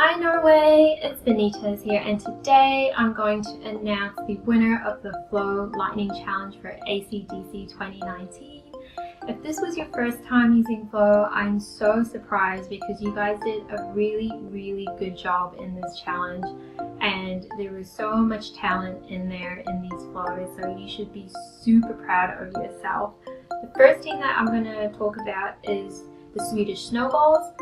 Hi Norway, it's Benitez here, and today I'm going to announce the winner of the Flow Lightning Challenge for ACDC 2019. If this was your first time using Flow, I'm so surprised because you guys did a really good job in this challenge, and there was so much talent in there in these flows, so you should be super proud of yourself. The first thing that I'm going to talk about is the Swedish Snowballs.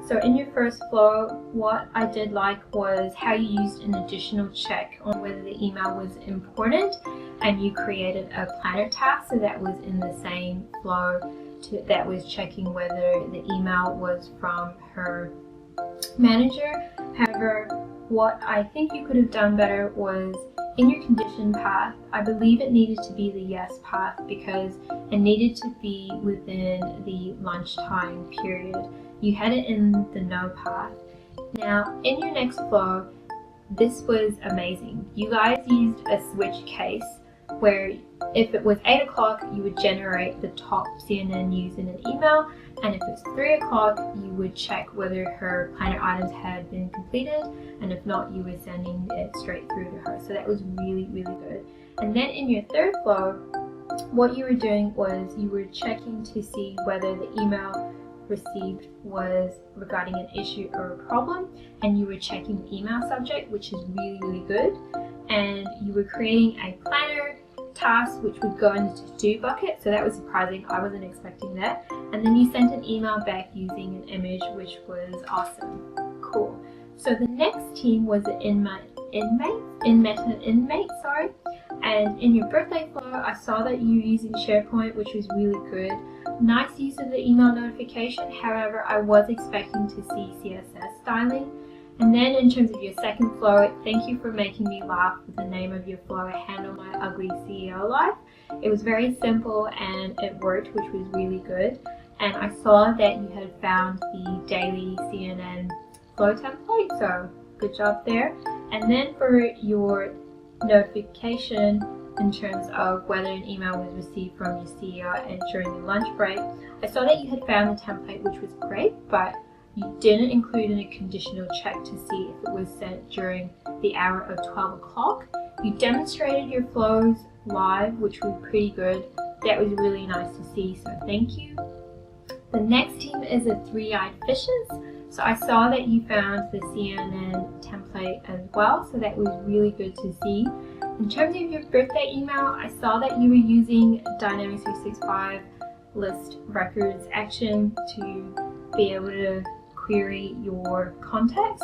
So in your first flow, what I did like was how you used an additional check on whether the email was important, and you created a planner task so that was in the same flow that was checking whether the email was from her manager. However, what I think you could have done better was in your condition path, I believe it needed to be the yes path because it needed to be within the lunchtime period. You had it in the no path. Now, in your next flow, this was amazing. You guys used a switch case where if it was 8 o'clock, you would generate the top CNN news in an email, and if it's 3 o'clock, you would check whether her planner items had been completed, and if not, you were sending it straight through to her. So that was really good. And then in your third flow, what you were doing was you were checking to see whether the email received was regarding an issue or a problem, and you were checking the email subject, which is really good, and you were creating a planner task which would go in the to-do bucket. So that was surprising, I wasn't expecting that. And then you sent an email back using an image, which was awesome. Cool. So the next team was the Inmeta Inmates, and in your birthday flow, I saw that you were using SharePoint, which was really good. Nice use of the email notification, however, I was expecting to see CSS styling. And then in terms of your second flow, thank you for making me laugh with the name of your flow, Handle My Ugly CEO Life. It was very simple and it worked, which was really good. And I saw that you had found the daily CNN flow template, so good job there. And then for your notification in terms of whether an email was received from your CEO and during your lunch break, I saw that you had found the template, which was great, but you didn't include in a conditional check to see if it was sent during the hour of 12 o'clock. You demonstrated your flows live, which was pretty good. That was really nice to see, so thank you. The next team is the Three-Eyed Fishes. So I saw that you found the CNN template as well, so that was really good to see. In terms of your birthday email, I saw that you were using Dynamics 365 list records action to be able to query your contacts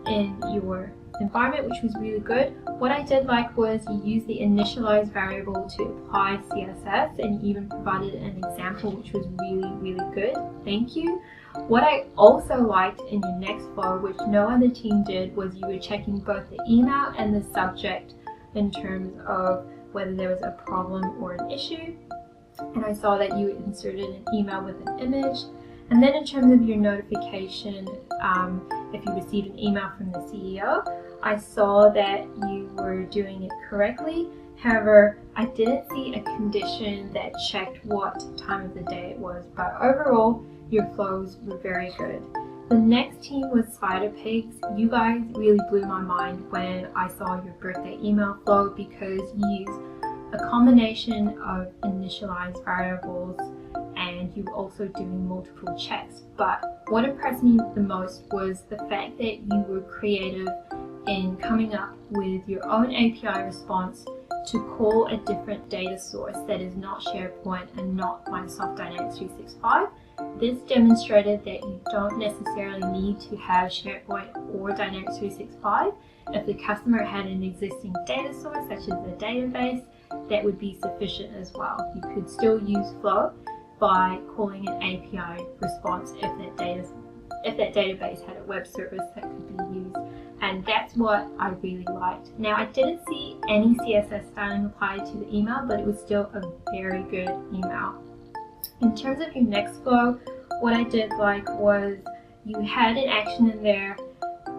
in your environment, which was really good. What I did like was you used the initialize variable to apply CSS, and you even provided an example, which was really good. Thank you. What I also liked in your next flow, which no other team did, was you were checking both the email and the subject in terms of whether there was a problem or an issue. And I saw that you inserted an email with an image. And then in terms of your notification, if you received an email from the CEO, I saw that you were doing it correctly. However, I didn't see a condition that checked what time of the day it was, but overall, your flows were very good. The next team was Spiderpigs. You guys really blew my mind when I saw your birthday email flow because you used a combination of initialized variables and you were also doing multiple checks. But what impressed me the most was the fact that you were creative in coming up with your own API response to call a different data source that is not SharePoint and not Microsoft Dynamics 365. This demonstrated that you don't necessarily need to have SharePoint or Dynamics 365. If the customer had an existing data source, such as a database, that would be sufficient as well. You could still use Flow by calling an API response if that database had a web service that could be used. And that's what I really liked. Now, I didn't see any CSS styling applied to the email, but it was still a very good email. In terms of your next flow, what I did like was you had an action in there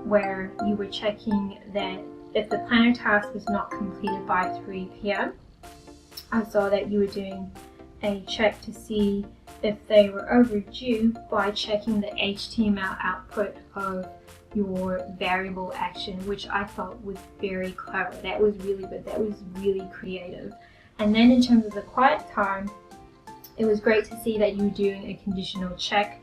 where you were checking that if the planner task was not completed by 3 p.m. I saw that you were doing a check to see if they were overdue by checking the HTML output of your variable action, which I thought was very clever. That was really good. That was really creative. And then in terms of the quiet time, it was great to see that you were doing a conditional check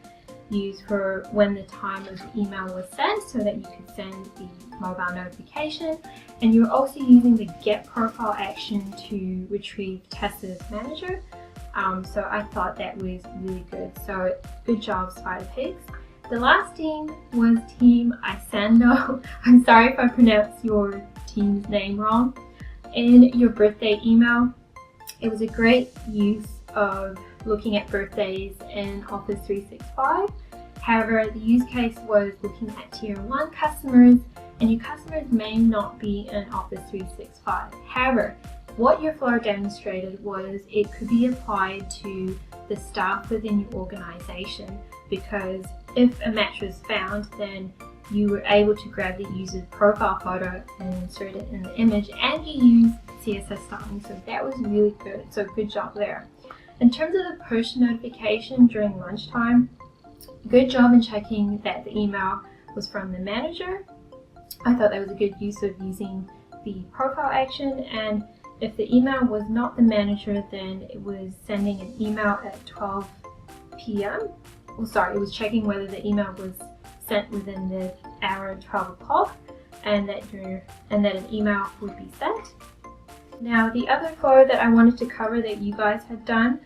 used for when the time of the email was sent so that you could send the mobile notification. And you're also using the get profile action to retrieve testers manager. So I thought that was really good. So good job, Spiderpigs. The last team was Team Acando. I'm sorry if I pronounced your team's name wrong. In your birthday email, it was a great use of looking at birthdays in Office 365. However, the use case was looking at Tier 1 customers, and your customers may not be in Office 365. However, what your flow demonstrated was it could be applied to the staff within your organization, because if a match was found, then you were able to grab the user's profile photo and insert it in the image, and you use CSS styling. So that was really good. So good job there. In terms of the push notification during lunchtime, good job in checking that the email was from the manager. I thought that was a good use of using the profile action, and if the email was not the manager, then it was sending an email at 12 p.m. Oh, sorry, it was checking whether the email was sent within the hour 12 o'clock, and that an email would be sent. Now, the other flow that I wanted to cover that you guys had done,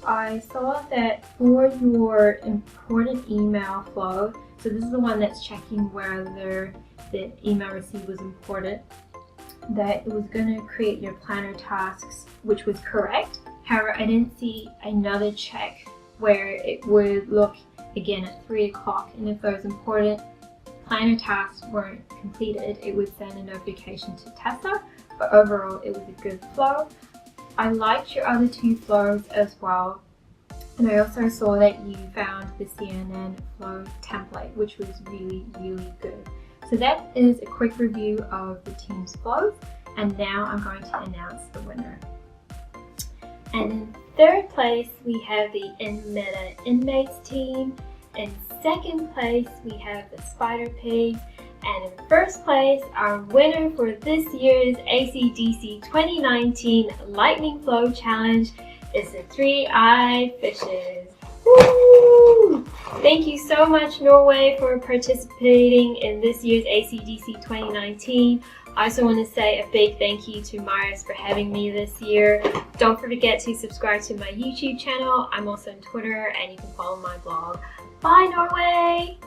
I saw that for your important email flow, so this is the one that's checking whether the email received was important, that it was going to create your planner tasks, which was correct. However, I didn't see another check where it would look again at 3 o'clock, and if those important planner tasks weren't completed, it would send a notification to Tessa. But overall, it was a good flow. I liked your other two flows as well, and I also saw that you found the CNN flow template, which was really, really good. So that is a quick review of the team's flows, and now I'm going to announce the winner. And in third place, we have the Inmeta Inmates team. In second place, we have the Spiderpigs. And in first place, our winner for this year's ACDC 2019 Lightning Flow Challenge is the Three-Eyed Fishes. Woo! Thank you so much, Norway, for participating in this year's ACDC 2019. I also want to say a big thank you to Marius for having me this year. Don't forget to subscribe to my YouTube channel. I'm also on Twitter, and you can follow my blog. Bye, Norway!